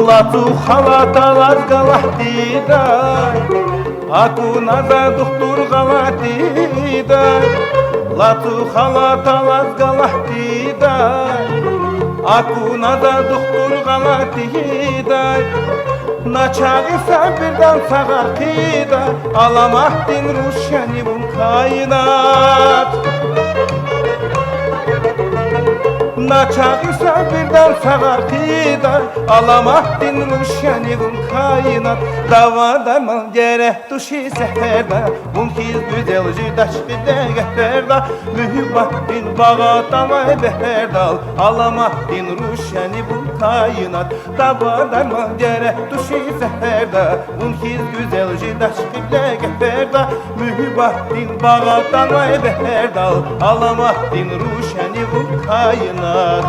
Latu halatalar galahtidai Aku naza doktor galahtidai Latu halatalar galahtidai Aku naza doktor galahtidai Naçağısa birden sağar kidai Alamahdin ruşeni bun kainat Naçağısa birden sağar kidai Alamahdin ruşenigün kainat Davadarman gerek duşi seferda Bunkiz güzel jüdaşkide geferda Mühibbahdin bağatamay beherdal Alamahdin ruşenigün kainat Davadarman gerek duşi seferda Bunkiz güzel jüdaşkide geferda Mühibbahdin bağatamay beherdal Alamahdin ruşenigün kainat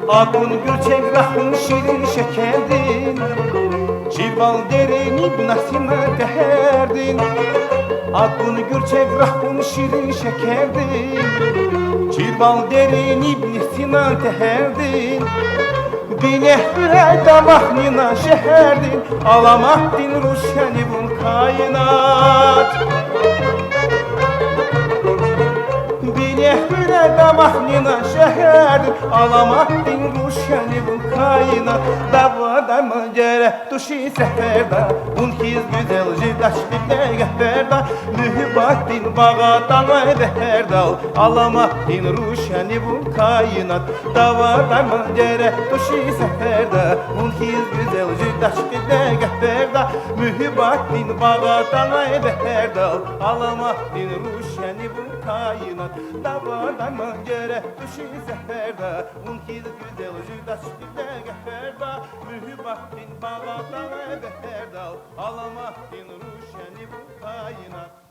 Akun gülçek rahun şirin şekerdin Cival derin ibnasına teherdin Akun gülçek rahun şirin şekerdin Cival derin ibnasına teherdin Binehre damahnina şeherdin Alamahdin ruşeni bun kainat Binehre damahnina şeherdin Alamahdin ruşeni bun kainat Davadama gerek duşi seferda Bunkiz güzel jidaşkide geferda Mühibbahdin bağatama beherdal Alamahdin ruşeni bun kainat Davadama gerek duşi seferda Bunkiz güzel jidaşkide geferda Mühibbahdin bağatama beherdal Alamahdin ruşeni bun kainat Davadama gerek duşi seferda Bunkiz güzel jidaşkide geferda Mühibbahdin bağatama beherdal Alamahdin ruşeni bun kainat